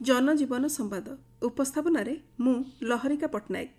जनजीवन संवाद उपस्थापन मु लहरिका पट्टनायक।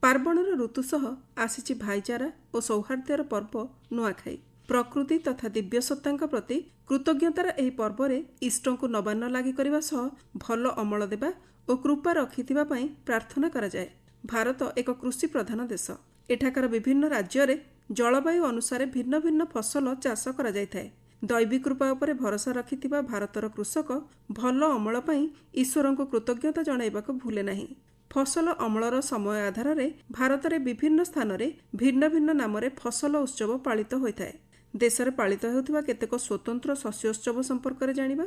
पार्वणर ऋतु सह आसी भाईचारा और सौहार्द्यर पर्व नुआखाई। प्रकृति तथा दिव्य सत्तांक प्रति कृतज्ञतार एही पर्व रे इष्ट को नवान्न लागि करबा सह भल अमल देबा और कृपा रखिथिबा पई प्रार्थना करा जाए। भारत एक कृषि प्रधान देश। एठाकार विभिन्न राज्य रे जलवायु अनुसार भिन्न भिन्न फसल चाष करा जायथाय। दैवी कृपा उपरे भरोसा रखिथिबा भारतर कृषक भल अमल पई ईश्वर को कृतज्ञता जणाइबाको भूले नाही। फसल अमलर समय आधार रे भारत रे विभिन्न स्थान रे भिन्न भिन्न नाम रे फसल उत्सव पालित होइथाय। देश रे पालित हेउथिबा केतेक स्वतंत्र शस्योत्सव संपर्क रे जानिबा।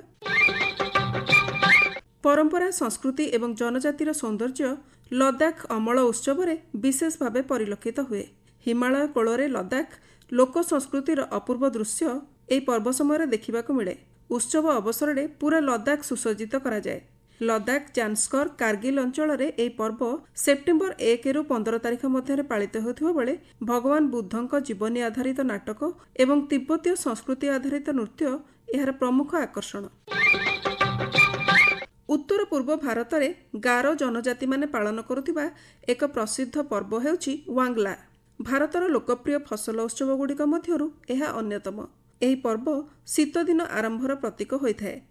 परंपरा संस्कृति एवं जनजातिर सौंदर्य लद्दाख अमल उत्सव रे विशेष भावे परिलक्षित हुए। हिमालय कोଳରେ लद्दाख लोक संस्कृतिर अपूर्व दृश्य एही पर्व समय देखिबाको मिले। उत्सव अवसर रे पूरा लद्दाख सुसज्जित करा जाए। लद्दाख जानस्कर कारगिल अंचल रे एही पर्व सेप्टेम्बर 1 रु 15 तारिख मध्य पालित होथिबा बेले भगवान बुद्धंक जीवनी आधारित नाटक एवं तिब्बतीय संस्कृति आधारित नृत्य एहार प्रमुख आकर्षण। उत्तर पूर्व भारत रे गारो जनजाति माने पालन करुथिबा एक प्रसिद्ध पर्व हेउची वांगला। भारतर लोकप्रिय फसल उत्सव गुड़िक मध्यरु एहा अन्यतम। एही पर्व शीत दिन आरंभर प्रतीक होइथाय।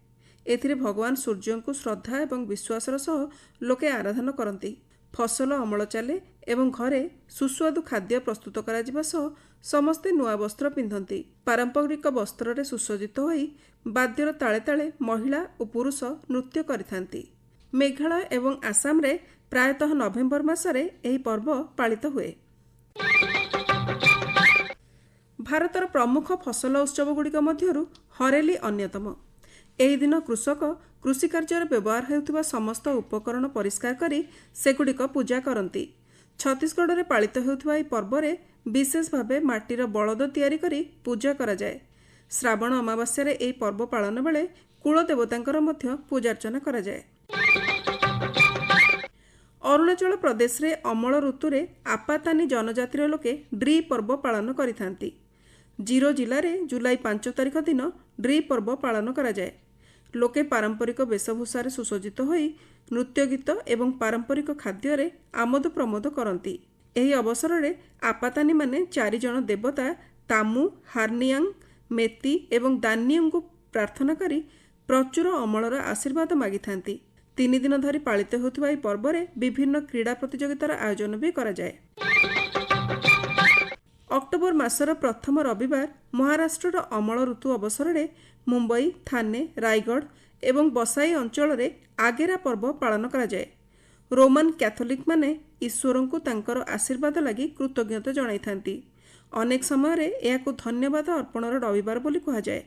एथिरे भगवान सूर्य को श्रद्धा एवं विश्वासर सह लोके आराधना करती। फसल अमल चले एवं घरे सुस्वादु खाद्य प्रस्तुत करा जिबा सह समस्ते नुआ वस्त्र पिंधती। पारंपरिक वस्त्र रे सुसज्जित होई बाद्यर ताले ताले महिला और पुरुष नृत्य करिथांती। मेघालय एवं आसाम रे प्रायतः नवेम्बर मासरे एही पर्व पालित हुए। भारतर प्रमुख फसल उत्सव गुड़िक मध्यरु हरेली अन्यतम। एही दिन कृषक कृषि कार्य व्यवहार हेउथिबा समस्त उपकरण परिष्कार करी सेगुड़िक पूजा करती। छत्तीसगढ़ रे पालित हेउथिबा एही पर्व रे विशेष भावे माटीर बलद तैयारी करी पूजा करा जाए। श्रावण अमावास्या रे एही पर्व पालन बेले कुल देवतांकर मध्य पूजार्चना करा जाए। अरुणाचल प्रदेश रे अमल ऋतु रे आपातानी जनजातिर लोके ड्री पर्व पालन करिथांती। जीरो जिले में जुलाई 5 तारिख दिन ड्री पर्व पालन करा जाए। लोके पारंपरिक वेशभूषा सुसज्जित होई नृत्य गीत एवं पारंपरिक खाद्य रे आमोद प्रमोद करती। एही अवसर रे आपातानी माने 4 जन देवता तामु, हार्नियांग, मेती एवं दानियंग को प्रार्थना करी प्रचुर अमलर आशीर्वाद मागिथांती। 3 दिन धरी पालित होउथिबा एही पर्व रे विभिन्न क्रीड़ा प्रतियोगितार आयोजन भी करा जाए। अक्टोबर मासर प्रथम रविवार महाराष्ट्र अमल ऋतु अवसर रे मुंबई, थाने, रायगढ़ एवं बसाई अंचल रे आगेरा पर्व पालन करा जाए। रोमान कैथोलिक माने ईश्वर को तांकर आशीर्वाद लगी कृतज्ञता जणाइथांती। अनेक समय रे एहाकु धन्यवाद अर्पणर रविवार बोली कहा जाए।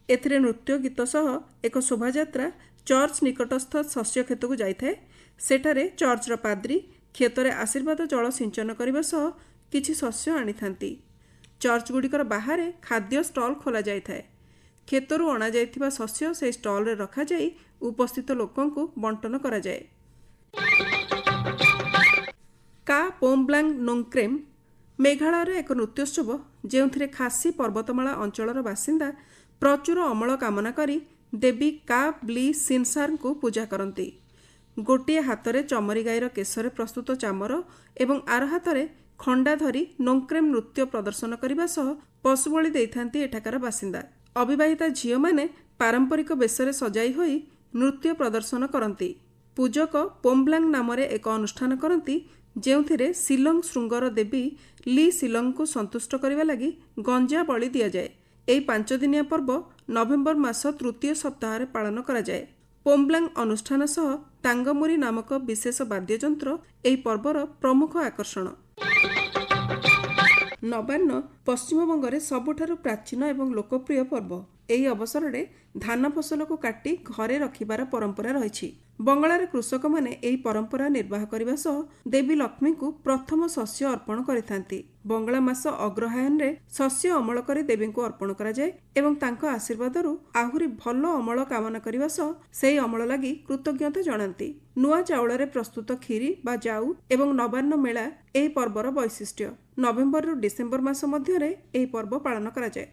एथिरे नृत्य गीत सह एक शोभायात्रा चर्च निकटस्थ शस्य क्षेत्र को जाइथाय। सेठारे चर्चर पाद्री क्षेत्र आशीर्वाद जल सिंचन करबा सह किछि शस्य आनिथांती। चर्च गुड़िकर बाहर खाद्य स्टल खोला जाइथाय। क्षेत्रु अणा जाइथिबा शस्य से स्टल रे रखा जाई उपस्थित लोकों को बंटन करा जाए। का पोम्ब्लांग नोंक्रेम मेघालय एक नृत्योत्सव जेउथिरे खासी पर्वतमाला अंचलर बासिंदा प्रचुर अमल कामना करी देवी का ब्ली सिनसार को पूजा करती। गोटे हाथ में चमरी गाईर केशरे प्रस्तुत चामर एवं आर हाथ में खंडा धरी नोंक्रेम नृत्य प्रदर्शन करने सह पशु बलि देइथांती एठाकार बासिंदा। अविवाहिता झील माने पारंपरिक बेशरे सजाई होई नृत्य प्रदर्शन करती। पूजक पोम्ब्लांग नाम एक अनुष्ठान करती जेउथिरे शिलंग श्रृंगर देवी ली शिलंग को संतुष्ट करने लगी गंजा बलि दिया जाए। एही 5 दिनिया पर्व नवेम्बर मास तृतीय सप्ताह पालन करा जाए। पोम्ब्लांग अनुष्ठान सह टांगमुरी नामक विशेष वाद्ययंत्र एही पर्वर प्रमुख आकर्षण। नवान्न पश्चिमबंग रे सबुठारु प्राचीन एवं लोकप्रिय पर्व। एही अवसर रे धान फसल को काटी घरे रखिबार परंपरा रहिछि। बंगाळार कृषक माने एही परंपरा निर्वाह करिबा सह देवी लक्ष्मी को प्रथम शस्य अर्पण करिथांती। बंगाळा मास अग्रहायन रे शस्य अमल करी देवी को अर्पण करा जाए एवं तांको आशीर्वादरु आहुरी भलो अमल कामना करिबा सह सेही अमल लागि कृतज्ञता जणांती। नुआ चाउल रे प्रस्तुत खीरी बा जाऊ एवं नवान्न मेला एही पर्वर वैशिष्ट्य। नवेम्बर रु डिसेम्बर मास मध्य रे एही पर्व पालन करा जाए।